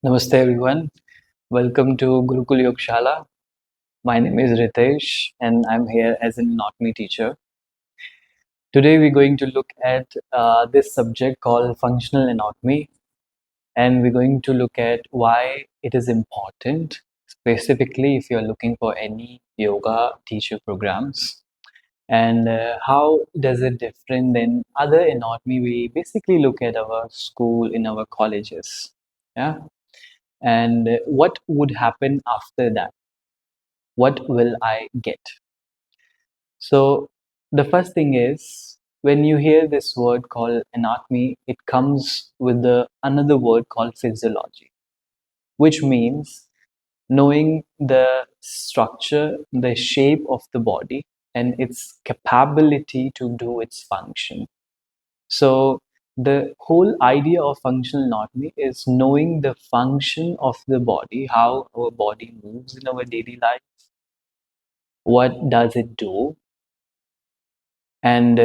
Namaste everyone. Welcome to Gurukul Yogashala. My name is Ritesh and I'm here as an anatomy teacher. Today we're going to look at this subject called functional anatomy, and we're going to look at why it is important, specifically if you're looking for any yoga teacher programs, and how does it different than other anatomy we basically look at our school in our colleges. Yeah. And what would happen after that? What will I get? So, the first thing is when you hear this word called anatomy, it comes with another word called physiology, which means knowing the structure, the shape of the body, and its capability to do its function. So, the whole idea of functional anatomy is knowing the function of the body, how our body moves in our daily life, what does it do, and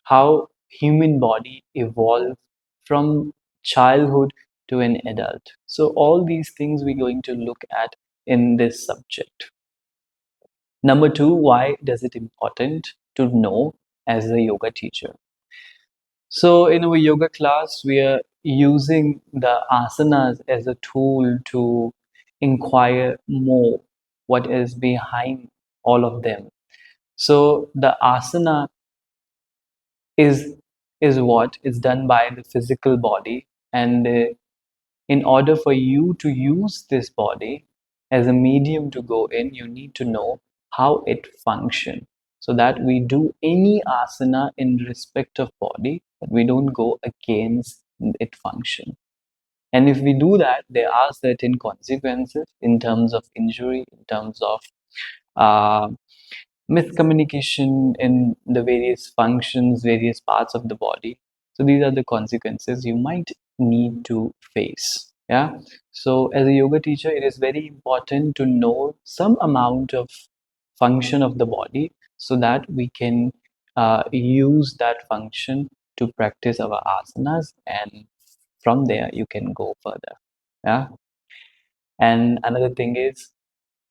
how human body evolved from childhood to an adult. So all these things we're going to look at in this subject. Number two, why does it important to know as a yoga teacher? So in our yoga class, we are using the asanas as a tool to inquire more what is behind all of them. So the asana is what is done by the physical body, and in order for you to use this body as a medium to go in, you need to know how it functions, so that we do any asana in respect of body, but we don't go against it function. And if we do that, there are certain consequences in terms of injury, in terms of uh, miscommunication in the various functions, various parts of the body. So these are the consequences you might need to face. Yeah. So as a yoga teacher, it is very important to know some amount of function of the body so that we can use that function to practice our asanas, and from there you can go further. Yeah. And another thing is,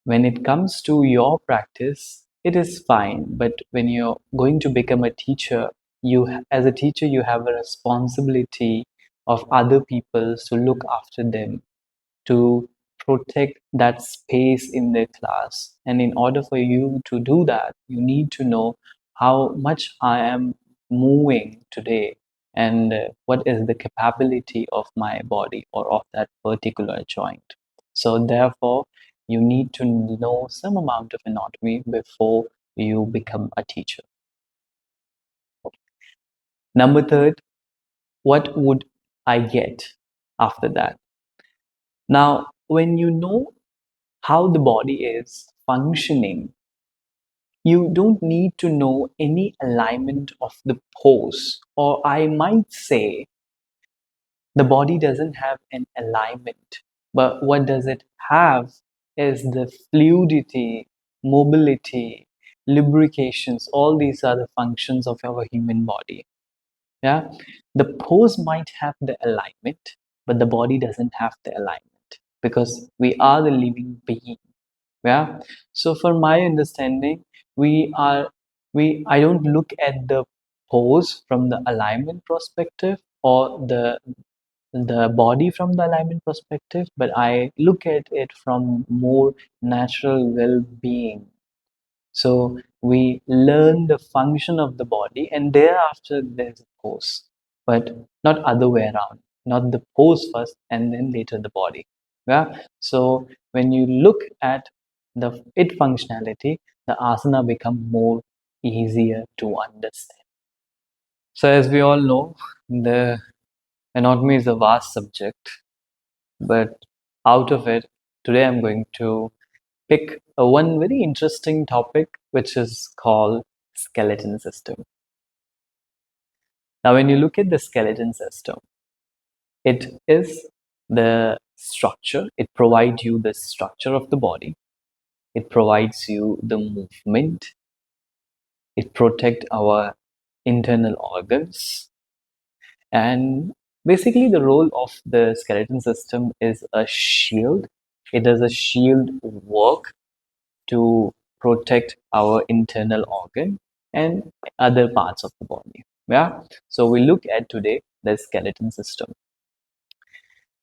when it comes to your practice, it is fine, but when you're going to become a teacher, as a teacher, you have a responsibility of other people to look after them, to protect that space in their class. And in order for you to do that, you need to know how much I am moving today, and what is the capability of my body or of that particular joint. So therefore, you need to know some amount of anatomy before you become a teacher. Number third, what would I get after that? Now, when you know how the body is functioning, you don't need to know any alignment of the pose, or I might say the body doesn't have an alignment, but what does it have is the fluidity, mobility, lubrications. All these are the functions of our human body. Yeah, the pose might have the alignment, but the body doesn't have the alignment because we are the living being. Yeah. So for my understanding, we are we I don't look at the pose from the alignment perspective, or the body from the alignment perspective, but I look at it from more natural well-being. So we learn the function of the body, and thereafter there's a pose, but not other way around. Not the pose first and then later the body. Yeah. So when you look at the it functionality, the asana become more easier to understand. So as we all know, the anatomy is a vast subject, but out of it, today I'm going to pick one very interesting topic, which is called skeleton system. Now, when you look at the skeleton system, it is the structure. It provides you the structure of the body. It provides you the movement. It protects our internal organs, and Basically, the role of the skeleton system is a shield. It does a shield work to protect our internal organ and other parts of the body. Yeah. So we look at today the skeleton system.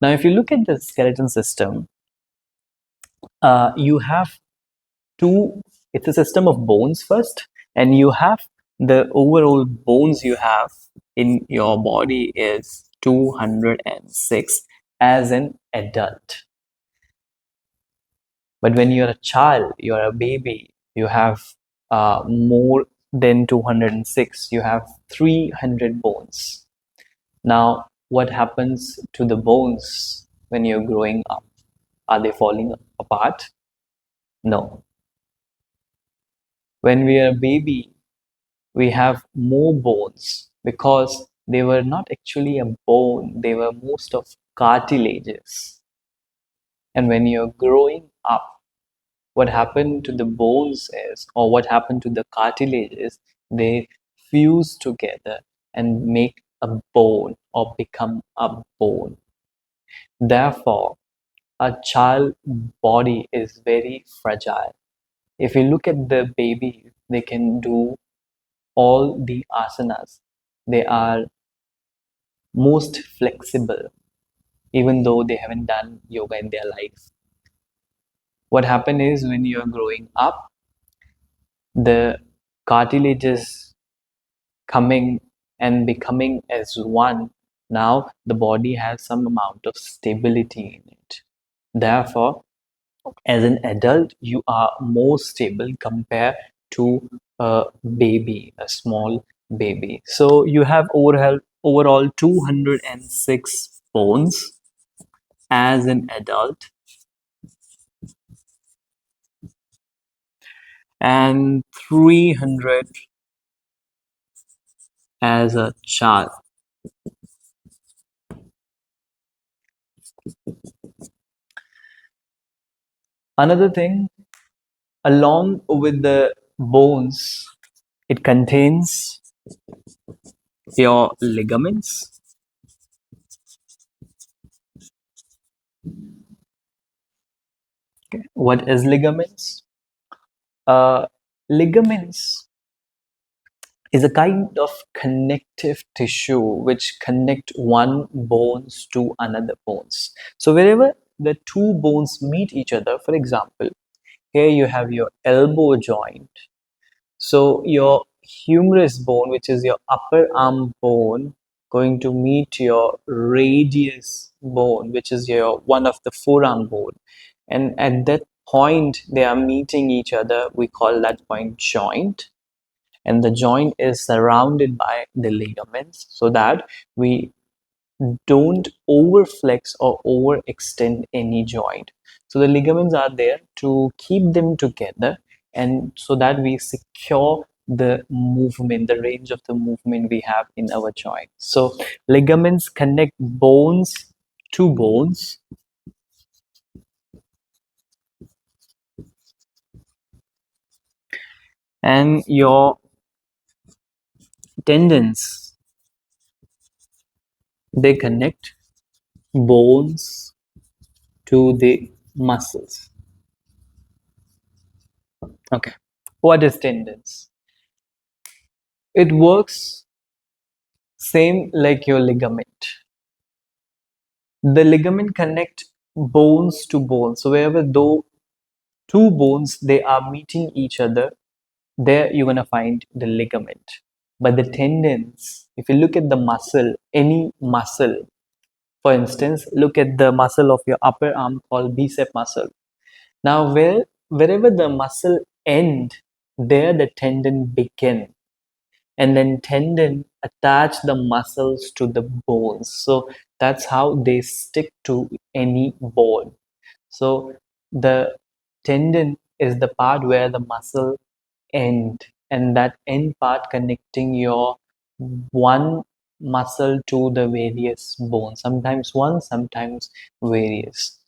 Now, if you look at the skeleton system, you have two, it's a system of bones first, and you have the overall bones you have in your body is 206 as an adult. But when you're a child, you're a baby, you have more than 206, you have 300 bones. Now, what happens to the bones when you're growing up? Are they falling apart? No. When we are a baby, we have more bones because they were not actually a bone, they were most of cartilages. And when you're growing up, what happened to the bones is, or what happened to the cartilages, they fuse together and make a bone or become a bone. Therefore, a child body is very fragile. If you look at the baby, they can do all the asanas. They are most flexible, even though they haven't done yoga in their life. What happens is when you are growing up, the cartilages coming and becoming as one, now the body has some amount of stability in it. Therefore, as an adult, you are more stable compared to a baby, a small baby. So you have overall 206 bones as an adult and 300 as a child. Another thing, along with the bones, it contains your ligaments. What is ligaments? Ligaments is a kind of connective tissue which connect one bones to another bones. So wherever the two bones meet each other, for example, here you have your elbow joint. So your humerus bone, which is your upper arm bone, going to meet your radius bone, which is your one of the forearm bone. And at that point, they are meeting each other. We call that point joint. And the joint is surrounded by the ligaments so that we don't overflex or overextend any joint. So the ligaments are there to keep them together and so that we secure the movement, the range of the movement we have in our joint. So ligaments connect bones to bones, and your tendons, they connect bones to the muscles. Okay. What is tendons? It works same like your ligament. The ligament connect bones to bones. So wherever though two bones they are meeting each other, there you're gonna find the ligament. But the tendons, if you look at the muscle, any muscle, for instance, look at the muscle of your upper arm called bicep muscle. Now wherever the muscle end, there the tendon begin. And then tendon attach the muscles to the bones, so that's how they stick to any bone. So the tendon is the part where the muscle end, and that end part connecting your one muscle to the various bones, sometimes one, sometimes various.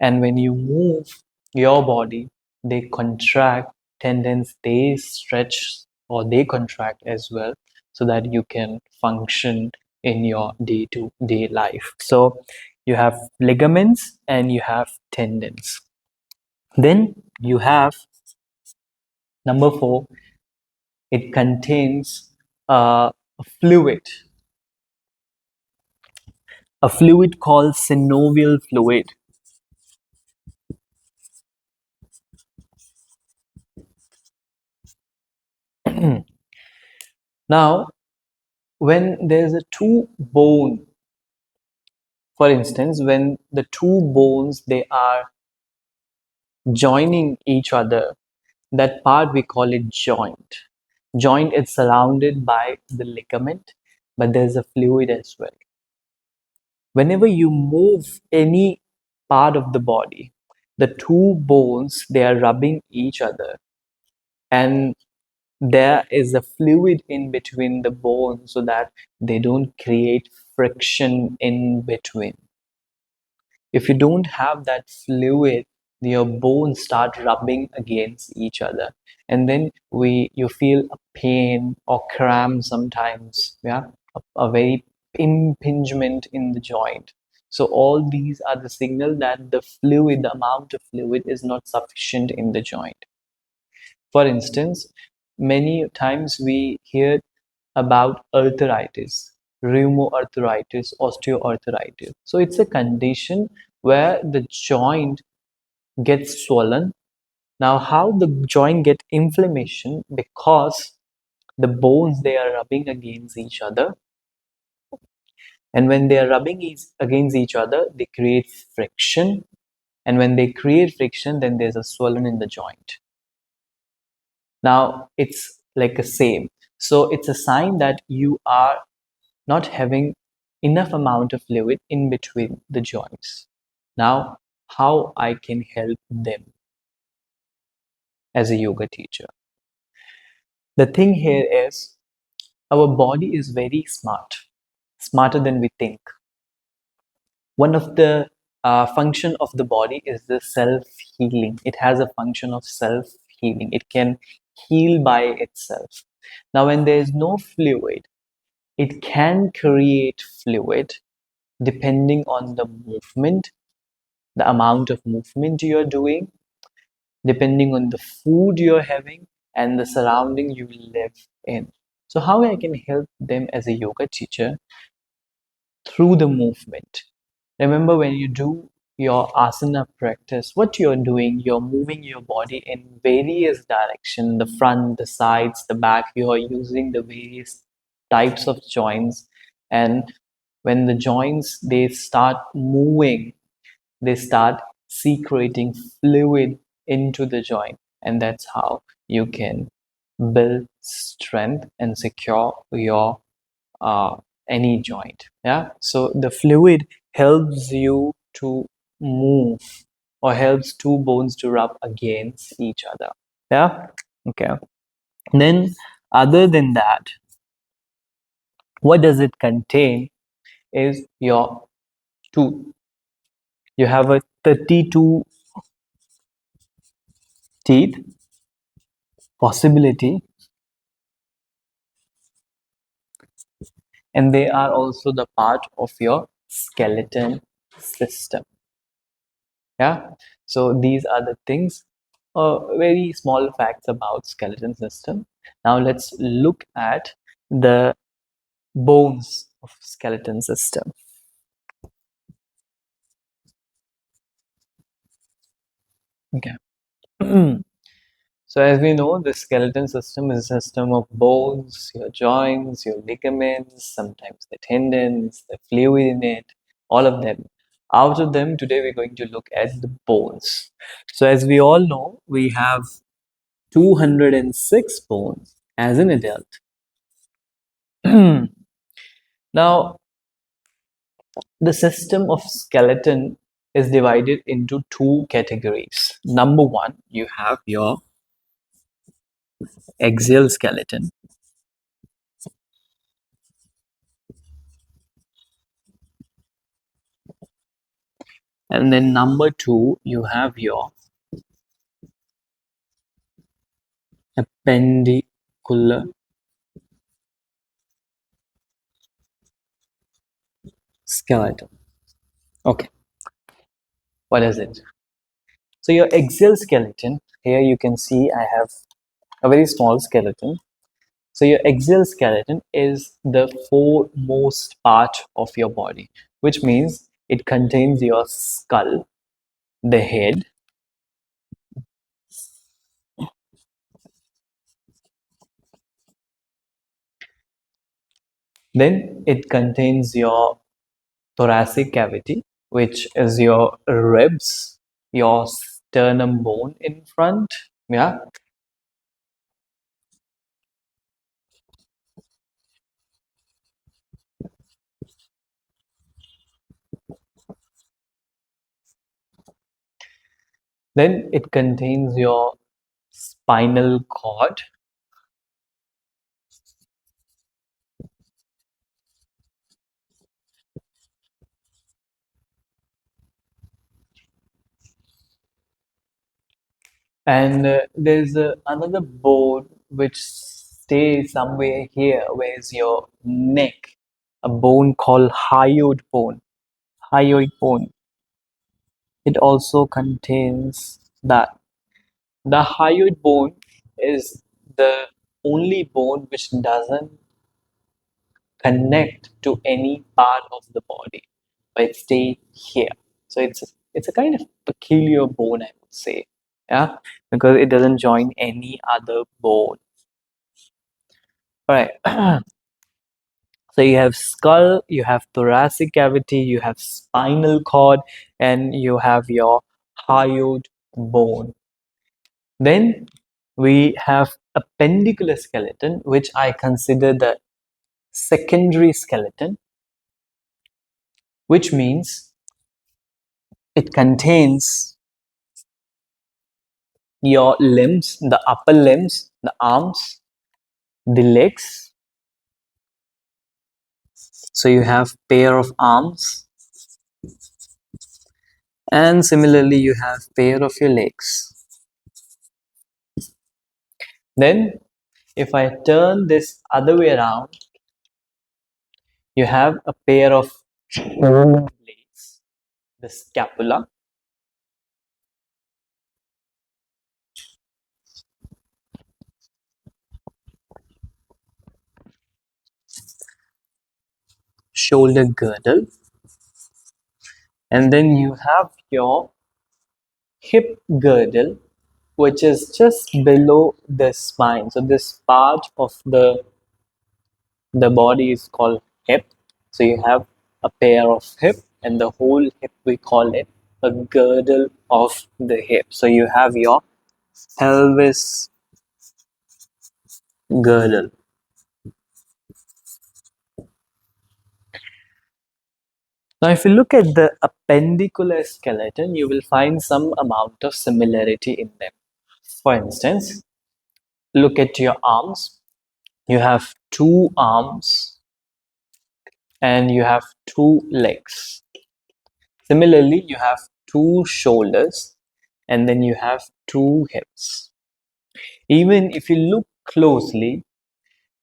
And when you move your body, they contract, tendons they stretch or they contract as well, so that you can function in your day-to-day life. So you have ligaments and you have tendons. Then you have number four, it contains a fluid, a fluid called synovial fluid. Now, when there's a two bone, for instance, when the two bones they are joining each other, that part we call it joint. Joint is surrounded by the ligament, but there's a fluid as well. Whenever you move any part of the body, the two bones they are rubbing each other, and there is a fluid in between the bones so that they don't create friction in between. If you don't have that fluid, your bones start rubbing against each other, and then we you feel a pain or cramp sometimes. Yeah, a very impingement in the joint. So all these are the signal that the fluid, the amount of fluid is not sufficient in the joint. For instance, many times we hear about arthritis, rheumoarthritis, osteoarthritis. So it's a condition where the joint gets swollen. Now, how the joint get inflammation? Because the bones they are rubbing against each other, and when they are rubbing against each other, they create friction. And when they create friction, then there's a swelling in the joint. Now it's like a same. So it's a sign that you are not having enough amount of fluid in between the joints. Now, how I can help them as a yoga teacher? The thing here is our body is very smart, smarter than we think. One of the function of the body is the self healing. It has a function of self healing. It can heal by itself. Now, when there is no fluid, it can create fluid depending on the movement, the amount of movement you're doing, depending on the food you're having, and the surrounding you live in. So, how I can help them as a yoga teacher? Through the movement. Remember, when you do your asana practice, what you're doing, you're moving your body in various directions, the front, the sides, the back. You are using the various types of joints, and when the joints they start moving, they start secreting fluid into the joint, and that's how you can build strength and secure your uh, any joint. Yeah, so the fluid helps you to move or helps two bones to rub against each other. Yeah, okay. Then other than that, what does it contain is your tooth. You have a 32 teeth possibility, and they are also the part of your skeleton system. Yeah, so these are the things, very small facts about skeleton system. Now let's look at the bones of skeleton system. Okay. So as we know, the skeleton system is a system of bones, your joints, your ligaments, sometimes the tendons, the fluid in it, all of them. Out of them, today we're going to look at the bones. So as we all know, we have 206 bones as an adult. Now, the system of skeleton is divided into two categories. Number one, you have your axial skeleton, and then number two, you have your appendicular skeleton. Okay, what is it? So your axial skeleton, here you can see I have a very small skeleton. So your axial skeleton is the foremost part of your body, which means it contains your skull, the head, then it contains your thoracic cavity, which is your ribs, your sternum bone in front, yeah. Then it contains your spinal cord, and there's another bone which stays somewhere here, where's your neck, a bone called hyoid bone. Hyoid bone. It also contains that. The hyoid bone is the only bone which doesn't connect to any part of the body, but it stay here. So it's a kind of peculiar bone, I would say, yeah, because it doesn't join any other bone. All right. So you have skull, you have thoracic cavity, you have spinal cord, and you have your hyoid bone. Then we have appendicular skeleton, which I consider the secondary skeleton, which means it contains your limbs, the upper limbs, the arms, the legs. So you have pair of arms, and similarly you have pair of your legs. Then if I turn this other way around, you have a pair of shoulder blades, the scapula, shoulder girdle, and then you have your hip girdle, which is just below the spine. So this part of the body is called hip. So you have a pair of hip, and the whole hip we call it a girdle of the hip. So you have your pelvis girdle. Now, if you look at the appendicular skeleton, you will find some amount of similarity in them. For instance, look at your arms. You have two arms and you have two legs. Similarly, you have two shoulders and then you have two hips. Even if you look closely,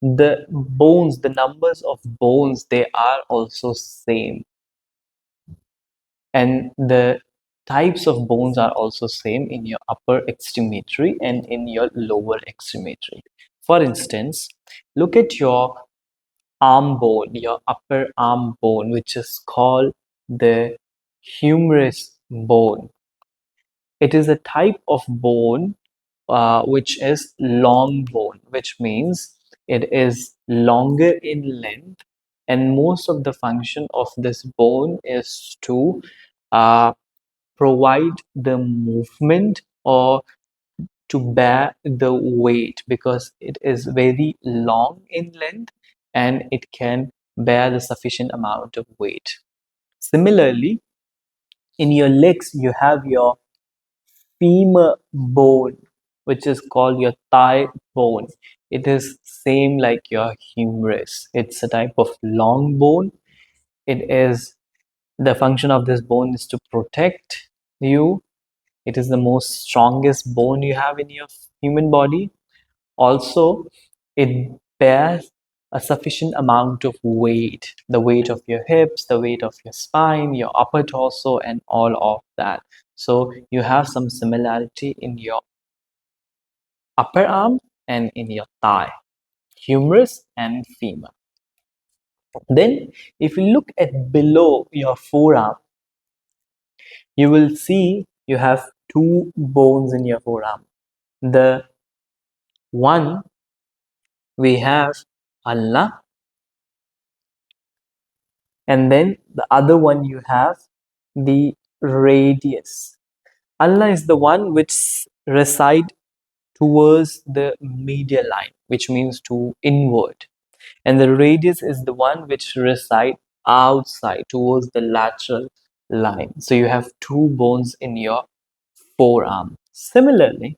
the bones, the numbers of bones, they are also same. And the types of bones are also same in your upper extremity and in your lower extremity. For instance, look at your arm bone, your upper arm bone, which is called the humerus bone. It is a type of bone which is long bone, which means it is longer in length, and most of the function of this bone is to uh, provide the movement or to bear the weight, because it is very long in length and it can bear the sufficient amount of weight. Similarly, in your legs, you have your femur bone, which is called your thigh bone. It is same like your humerus. It's a type of long bone. It is the function of this bone is to protect you. It is the most strongest bone you have in your human body. Also, it bears a sufficient amount of weight, the weight of your hips, the weight of your spine, your upper torso, and all of that. So you have some similarity in your upper arm and in your thigh, humerus and femur. Then, if you look at below your forearm, you will see you have two bones in your forearm. The one we have ulna, and then the other one you have the radius. Ulna is the one which reside towards the medial line, which means to inward, and the radius is the one which reside outside towards the lateral line. So you have two bones in your forearm. Similarly,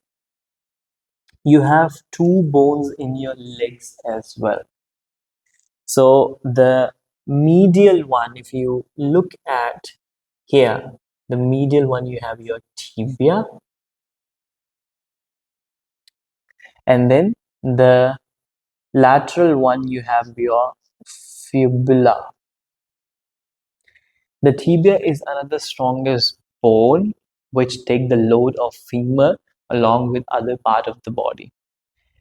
you have two bones in your legs as well. So the medial one, if you look at here, the medial one, you have your tibia, and then the lateral one, you have your fibula. The tibia is another strongest bone which take the load of femur along with other part of the body.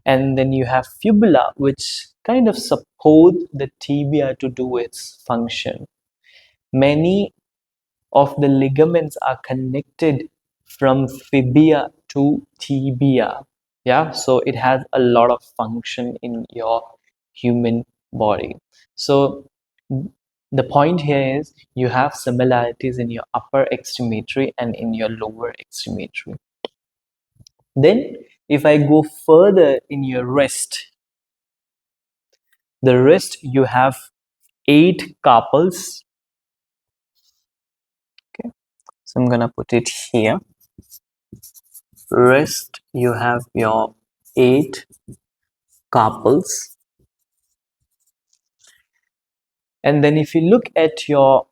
And then you have fibula, which kind of support the tibia to do its function. Many of the ligaments are connected from fibia to tibia. Yeah, so it has a lot of function in your human body. So the point here is you have similarities in your upper extremity and in your lower extremity. Then if I go further in your wrist, the wrist you have 8 carpals. Okay, so I'm gonna put it here. Wrist you have your 8 carpals, and then if you look at your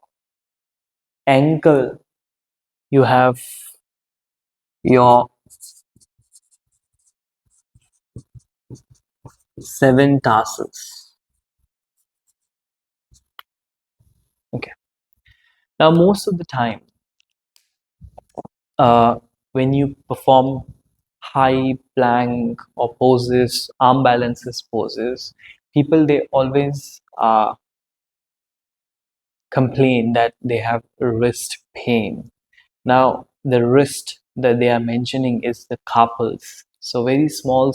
ankle, you have your 7 tarsals. Okay, now most of the time when you perform high plank or poses, arm balances poses, people they always complain that they have wrist pain. Now, the wrist that they are mentioning is the carpals. So very small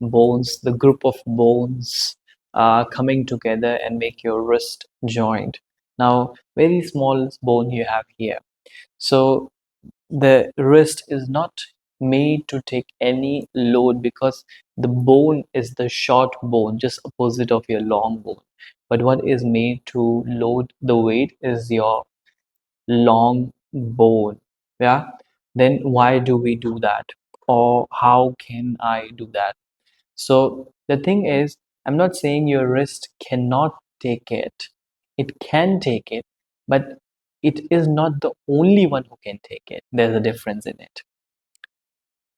bones, the group of bones coming together and make your wrist joint. Now, very small bone you have here. So the wrist is not made to take any load because the bone is the short bone, just opposite of your long bone. But what is made to load the weight is your long bone. Yeah, then why do we do that, or how can I do that? So the thing is, I'm not saying your wrist cannot take it. It can take it, but it is not the only one who can take it. There's a difference in it.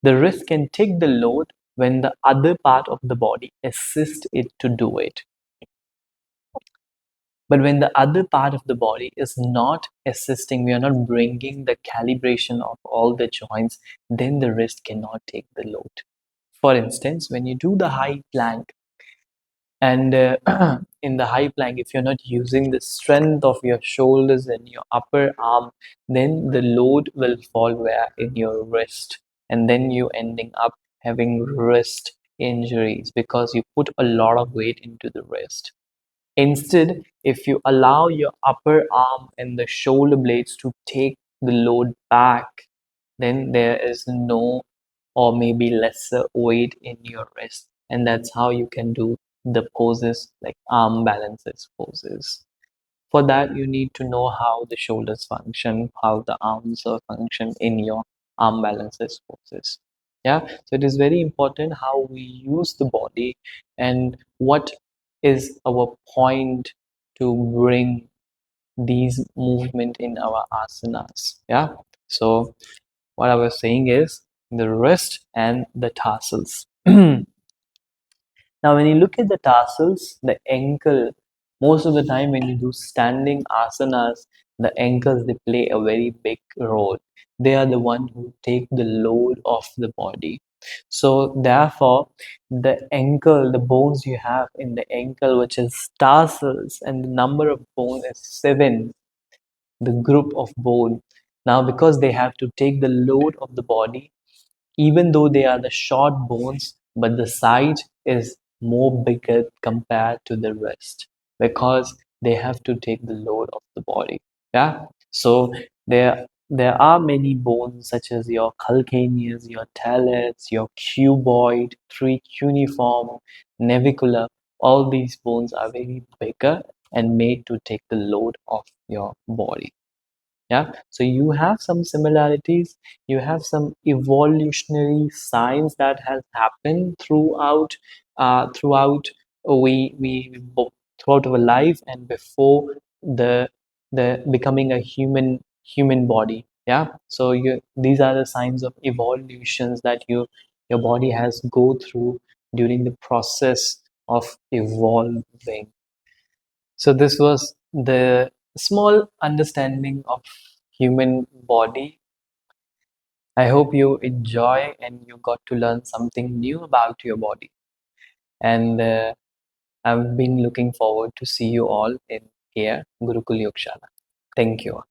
The wrist can take the load when the other part of the body assists it to do it. But when the other part of the body is not assisting, we are not bringing the calibration of all the joints, then the wrist cannot take the load. For instance, when you do the high plank, and in the high plank, if you're not using the strength of your shoulders and your upper arm, then the load will fall where in your wrist, and then you ending up having wrist injuries because you put a lot of weight into the wrist. Instead, if you allow your upper arm and the shoulder blades to take the load back, then there is no or maybe lesser weight in your wrist. And that's how you can do the poses like arm balances poses. For that, you need to know how the shoulders function, how the arms function in your arm balances poses. Yeah, so it is very important how we use the body and what is our point to bring these movement in our asanas. Yeah, so what I was saying is the wrist and the tarsals. Now, when you look at the tarsals, the ankle, most of the time when you do standing asanas, the ankles they play a very big role. They are the one who take the load of the body. So therefore, the ankle, the bones you have in the ankle, which is tarsals, and the number of bones is seven, the group of bone. Now, because they have to take the load of the body, even though they are the short bones, but the size is more bigger compared to the rest because they have to take the load of the body. Yeah. So there are many bones such as your calcaneus, your talus, your cuboid, three cuneiform, navicular. All these bones are very bigger and made to take the load of your body. Yeah, so you have some similarities, you have some evolutionary signs that has happened throughout throughout our life and before the becoming a human body. Yeah, so these are the signs of evolutions that your body has go through during the process of evolving. So this was the small understanding of human body. I hope you enjoy and you got to learn something new about your body. And I've been looking forward to see you all in here, Gurukul Yogashala. Thank you.